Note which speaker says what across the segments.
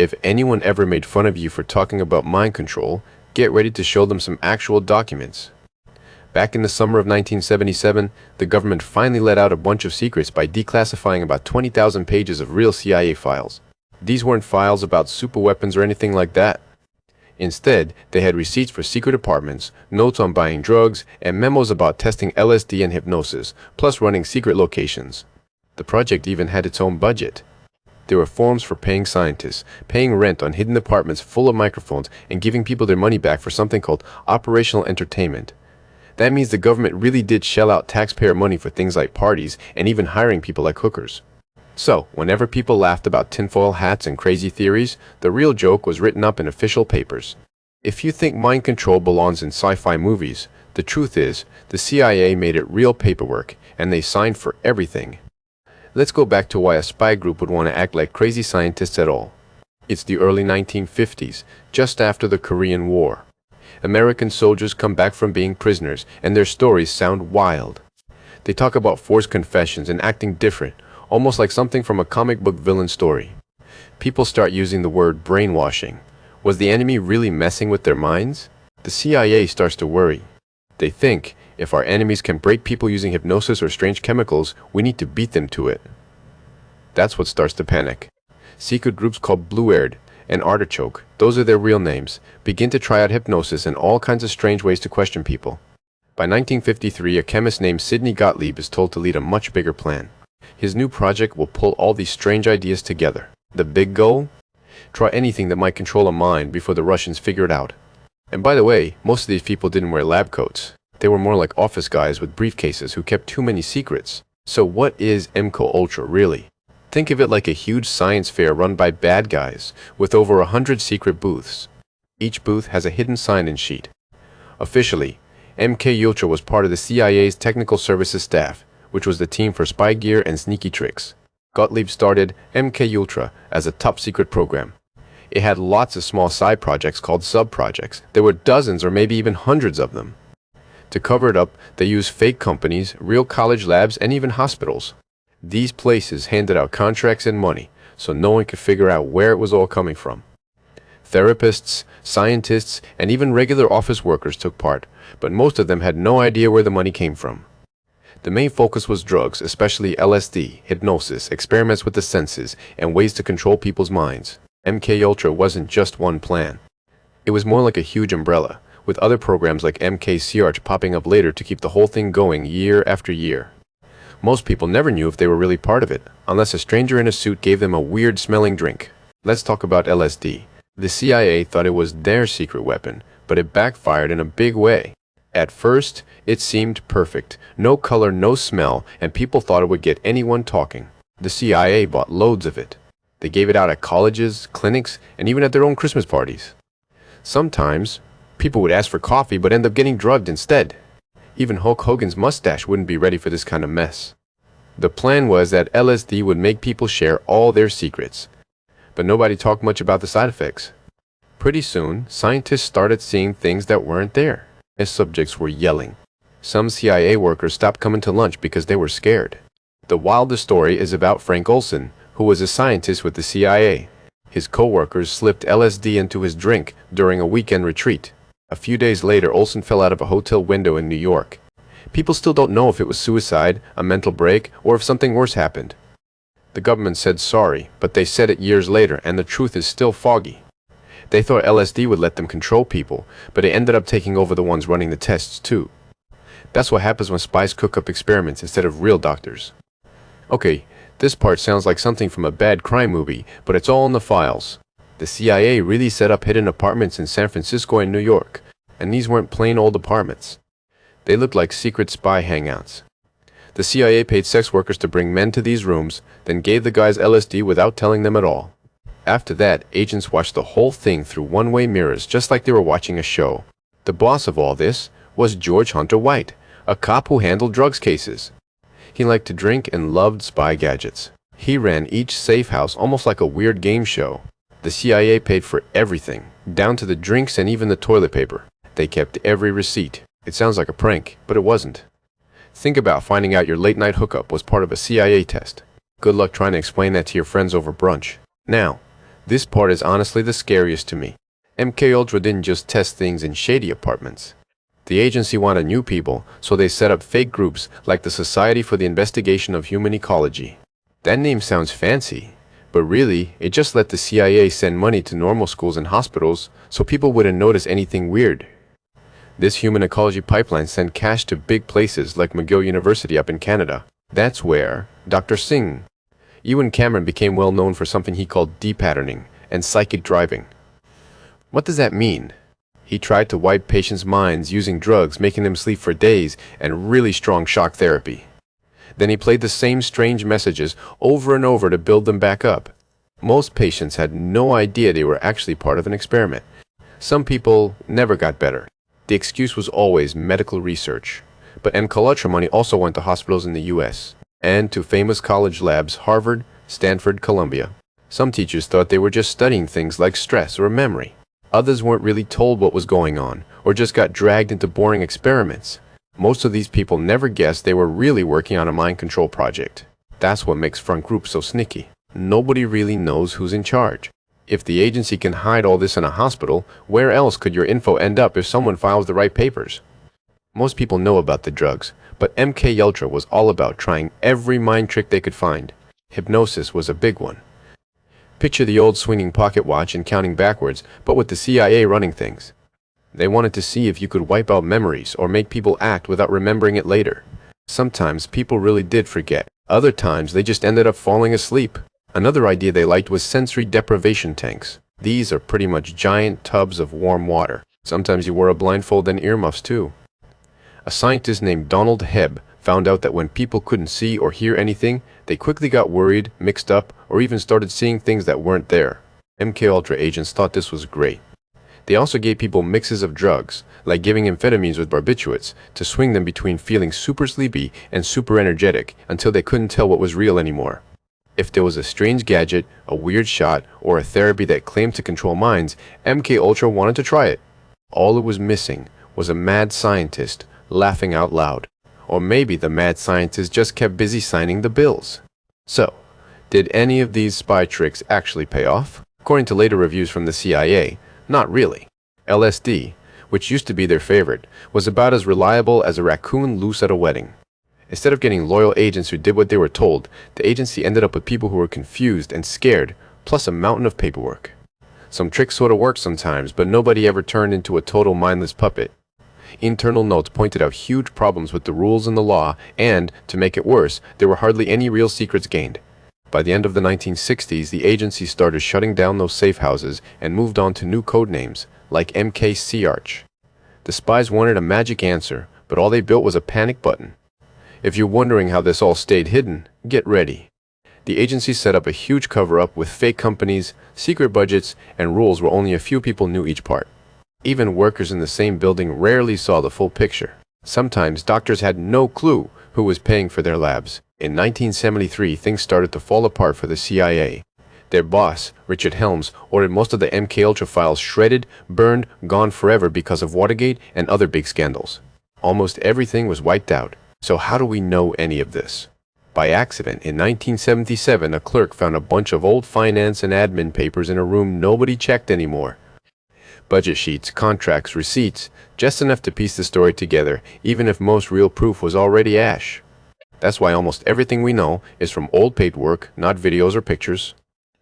Speaker 1: If anyone ever made fun of you for talking about mind control, get ready to show them some actual documents. Back in the summer of 1977, the government finally let out a bunch of secrets by declassifying about 20,000 pages of real CIA files. These weren't files about superweapons or anything like that. Instead, they had receipts for secret apartments, notes on buying drugs, and memos about testing LSD and hypnosis, plus running secret locations. The project even had its own budget. There were forms for paying scientists, paying rent on hidden apartments full of microphones, and giving people their money back for something called operational entertainment. That means the government really did shell out taxpayer money for things like parties and even hiring people like hookers. So, whenever people laughed about tinfoil hats and crazy theories, the real joke was written up in official papers. If you think mind control belongs in sci-fi movies, the truth is, the CIA made it real paperwork, and they signed for everything. Let's go back to why a spy group would want to act like crazy scientists at all. It's the early 1950s, just after the Korean War. American soldiers come back from being prisoners, and their stories sound wild. They talk about forced confessions and acting different, almost like something from a comic book villain story. People start using the word brainwashing. Was the enemy really messing with their minds? The CIA starts to worry. They think, if our enemies can break people using hypnosis or strange chemicals, we need to beat them to it. That's what starts to panic. Secret groups called BLUEBIRD and ARTICHOKE, those are their real names, begin to try out hypnosis and all kinds of strange ways to question people. By 1953, a chemist named Sidney Gottlieb is told to lead a much bigger plan. His new project will pull all these strange ideas together. The big goal? Try anything that might control a mind before the Russians figure it out. And by the way, most of these people didn't wear lab coats. They were more like office guys with briefcases who kept too many secrets. So what is MKUltra really? Think of it like a huge science fair run by bad guys, with over 100 secret booths. Each booth has a hidden sign-in sheet. Officially, MKUltra was part of the CIA's technical services staff, which was the team for spy gear and sneaky tricks. Gottlieb started MKUltra as a top-secret program. It had lots of small side projects called subprojects. There were dozens or maybe even hundreds of them. To cover it up, they used fake companies, real college labs, and even hospitals. These places handed out contracts and money, so no one could figure out where it was all coming from. Therapists, scientists, and even regular office workers took part, but most of them had no idea where the money came from. The main focus was drugs, especially LSD, hypnosis, experiments with the senses, and ways to control people's minds. MKUltra wasn't just one plan. It was more like a huge umbrella, with other programs like MKCART popping up later to keep the whole thing going year after year. Most people never knew if they were really part of it, unless a stranger in a suit gave them a weird-smelling drink. Let's talk about LSD. The CIA thought it was their secret weapon, but it backfired in a big way. At first, it seemed perfect. No color, no smell, and people thought it would get anyone talking. The CIA bought loads of it. They gave it out at colleges, clinics, and even at their own Christmas parties. Sometimes, people would ask for coffee but end up getting drugged instead. Even Hulk Hogan's mustache wouldn't be ready for this kind of mess. The plan was that LSD would make people share all their secrets. But nobody talked much about the side effects. Pretty soon, scientists started seeing things that weren't there. As subjects were yelling. Some CIA workers stopped coming to lunch because they were scared. The wildest story is about Frank Olson, who was a scientist with the CIA. His co-workers slipped LSD into his drink during a weekend retreat. A few days later, Olson fell out of a hotel window in New York. People still don't know if it was suicide, a mental break, or if something worse happened. The government said sorry, but they said it years later, and the truth is still foggy. They thought LSD would let them control people, but it ended up taking over the ones running the tests too. That's what happens when spies cook up experiments instead of real doctors. Okay, this part sounds like something from a bad crime movie, but it's all in the files. The CIA really set up hidden apartments in San Francisco and New York, and these weren't plain old apartments. They looked like secret spy hangouts. The CIA paid sex workers to bring men to these rooms, then gave the guys LSD without telling them at all. After that, agents watched the whole thing through one-way mirrors, just like they were watching a show. The boss of all this was George Hunter White, a cop who handled drugs cases. He liked to drink and loved spy gadgets. He ran each Safehouse almost like a weird game show. The CIA paid for everything, down to the drinks and even the toilet paper. They kept every receipt. It sounds like a prank, but it wasn't. Think about finding out your late-night hookup was part of a CIA test. Good luck trying to explain that to your friends over brunch. Now, This part is honestly the scariest to me. MKUltra didn't just test things in shady apartments. The agency wanted new people, so they set up fake groups like the Society for the Investigation of Human Ecology. That name sounds fancy, but really, it just let the CIA send money to normal schools and hospitals so people wouldn't notice anything weird. This human ecology pipeline sent cash to big places like McGill University up in Canada. That's where Dr. Singh, Ewan Cameron, became well known for something he called depatterning and psychic driving. What does that mean? He tried to wipe patients' minds using drugs, making them sleep for days, and really strong shock therapy. Then he played the same strange messages over and over to build them back up. Most patients had no idea they were actually part of an experiment. Some people never got better. The excuse was always medical research. But MKUltra money also went to hospitals in the US and to famous college labs Harvard, Stanford, Columbia. Some teachers thought they were just studying things like stress or memory. Others weren't really told what was going on or just got dragged into boring experiments. Most of these people never guessed they were really working on a mind control project. That's what makes front groups so sneaky. Nobody really knows who's in charge. If the agency can hide all this in a hospital, where else could your info end up if someone files the right papers? Most people know about the drugs, but MKUltra was all about trying every mind trick they could find. Hypnosis was a big one. Picture the old swinging pocket watch and counting backwards, but with the CIA running things. They wanted to see if you could wipe out memories or make people act without remembering it later. Sometimes people really did forget. Other times they just ended up falling asleep. Another idea they liked was sensory deprivation tanks. These are pretty much giant tubs of warm water. Sometimes you wore a blindfold and earmuffs too. A scientist named Donald Hebb found out that when people couldn't see or hear anything, they quickly got worried, mixed up, or even started seeing things that weren't there. MKUltra agents thought this was great. They also gave people mixes of drugs, like giving amphetamines with barbiturates, to swing them between feeling super sleepy and super energetic until they couldn't tell what was real anymore. If there was a strange gadget, a weird shot, or a therapy that claimed to control minds, MKUltra wanted to try it. All it was missing was a mad scientist laughing out loud. Or maybe the mad scientist just kept busy signing the bills. So, did any of these spy tricks actually pay off? According to later reviews from the CIA, not really. LSD, which used to be their favorite, was about as reliable as a raccoon loose at a wedding. Instead of getting loyal agents who did what they were told, the agency ended up with people who were confused and scared, plus a mountain of paperwork. Some tricks sort of worked sometimes, but nobody ever turned into a total mindless puppet. Internal notes pointed out huge problems with the rules and the law, and, to make it worse, there were hardly any real secrets gained. By the end of the 1960s, the agency started shutting down those safe houses and moved on to new code names, like MKCArch. The spies wanted a magic answer, but all they built was a panic button. If you're wondering how this all stayed hidden, get ready. The agency set up a huge cover-up with fake companies, secret budgets, and rules where only a few people knew each part. Even workers in the same building rarely saw the full picture. Sometimes doctors had no clue who was paying for their labs. In 1973, things started to fall apart for the CIA. Their boss, Richard Helms, ordered most of the MKUltra files shredded, burned, gone forever because of Watergate and other big scandals. Almost everything was wiped out. So how do we know any of this? By accident, in 1977, a clerk found a bunch of old finance and admin papers in a room nobody checked anymore. Budget sheets, contracts, receipts, just enough to piece the story together, even if most real proof was already ash. That's why almost everything we know is from old paperwork, not videos or pictures.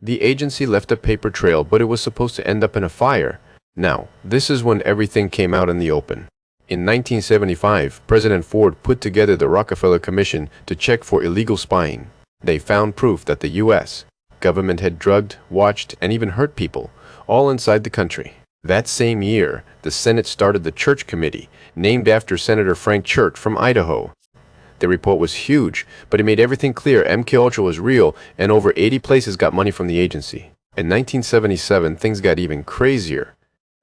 Speaker 1: The agency left a paper trail, but it was supposed to end up in a fire. Now, this is when everything came out in the open. In 1975, President Ford put together the Rockefeller Commission to check for illegal spying. They found proof that the U.S. government had drugged, watched, and even hurt people, all inside the country. That same year, the Senate started the Church Committee, named after Senator Frank Church from Idaho. The report was huge, but it made everything clear MKUltra was real, and over 80 places got money from the agency. In 1977, things got even crazier.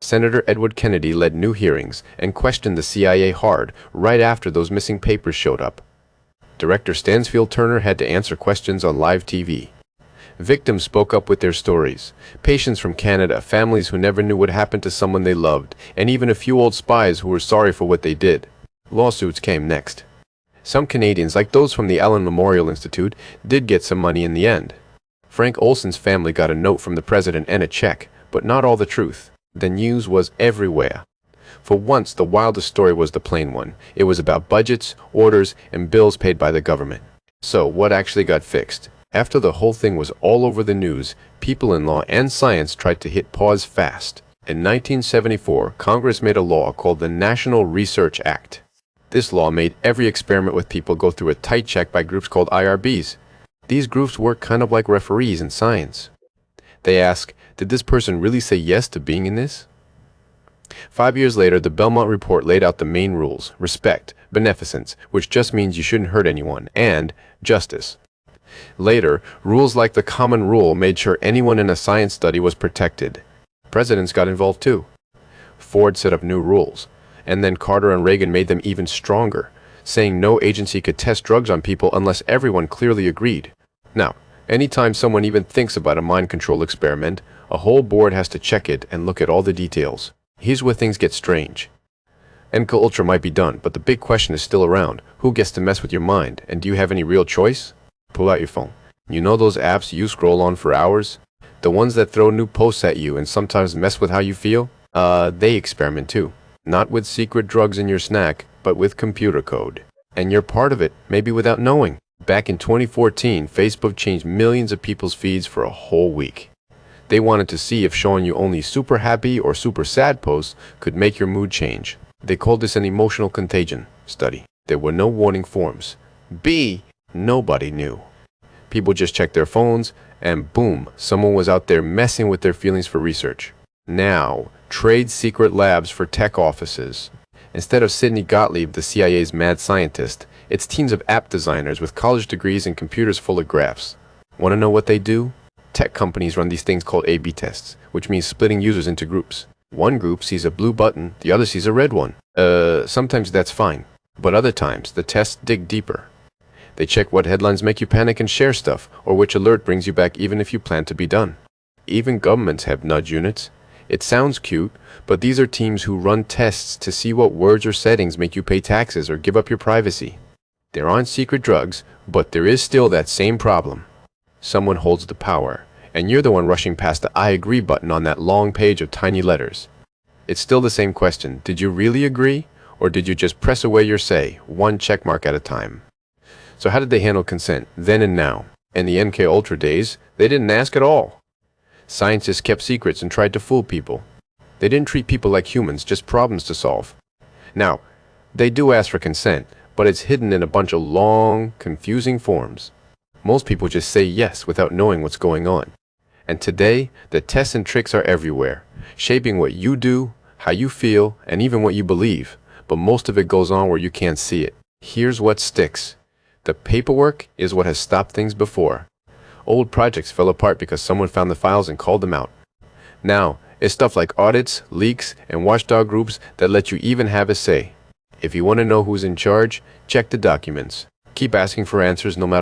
Speaker 1: Senator Edward Kennedy led new hearings and questioned the CIA hard right after those missing papers showed up. Director Stansfield Turner had to answer questions on live TV. Victims spoke up with their stories. Patients from Canada, families who never knew what happened to someone they loved, and even a few old spies who were sorry for what they did. Lawsuits came next. Some Canadians, like those from the Allen Memorial Institute, did get some money in the end. Frank Olson's family got a note from the president and a check, but not all the truth. The news was everywhere. For once, the wildest story was the plain one. It was about budgets, orders, and bills paid by the government. So, what actually got fixed? After the whole thing was all over the news, people in law and science tried to hit pause fast. In 1974, Congress made a law called the National Research Act. This law made every experiment with people go through a tight check by groups called IRBs. These groups work kind of like referees in science. They ask, did this person really say yes to being in this? 5 years later, the Belmont Report laid out the main rules: respect, beneficence, which just means you shouldn't hurt anyone, and justice. Later, rules like the Common Rule made sure anyone in a science study was protected. Presidents got involved too. Ford set up new rules, and then Carter and Reagan made them even stronger, saying no agency could test drugs on people unless everyone clearly agreed. Now, anytime someone even thinks about a mind control experiment, a whole board has to check it and look at all the details. Here's where things get strange. MKUltra might be done, but the big question is still around. Who gets to mess with your mind, and do you have any real choice? Pull out your phone. You know those apps you scroll on for hours? The ones that throw new posts at you and sometimes mess with how you feel? They experiment too. Not with secret drugs in your snack, but with computer code. And you're part of it, maybe without knowing. Back in 2014, Facebook changed millions of people's feeds for a whole week. They wanted to see if showing you only super happy or super sad posts could make your mood change. They called this an emotional contagion study. There were no warning forms. B, nobody knew. People just checked their phones, and boom, someone was out there messing with their feelings for research. Now, trade secret labs for tech offices. Instead of Sidney Gottlieb, the CIA's mad scientist, it's teams of app designers with college degrees and computers full of graphs. Want to know what they do? Tech companies run these things called A/B tests, which means splitting users into groups. One group sees a blue button, the other sees a red one. Sometimes that's fine, but other times the tests dig deeper. They check what headlines make you panic and share stuff, or which alert brings you back even if you plan to be done. Even governments have nudge units. It sounds cute, but these are teams who run tests to see what words or settings make you pay taxes or give up your privacy. There aren't secret drugs, but there is still that same problem. Someone holds the power, and you're the one rushing past the I agree button on that long page of tiny letters. It's still the same question. Did you really agree, or did you just press away your say, one checkmark at a time? So how did they handle consent then and now? In the MKUltra days, they didn't ask at all. Scientists kept secrets and tried to fool people. They didn't treat people like humans, just problems to solve. Now, they do ask for consent, but it's hidden in a bunch of long, confusing forms. Most people just say yes without knowing what's going on. And today, the tests and tricks are everywhere, shaping what you do, how you feel, and even what you believe. But most of it goes on where you can't see it. Here's what sticks. The paperwork is what has stopped things before. Old projects fell apart because someone found the files and called them out. Now, it's stuff like audits, leaks, and watchdog groups that let you even have a say. If you want to know who's in charge, check the documents. Keep asking for answers no matter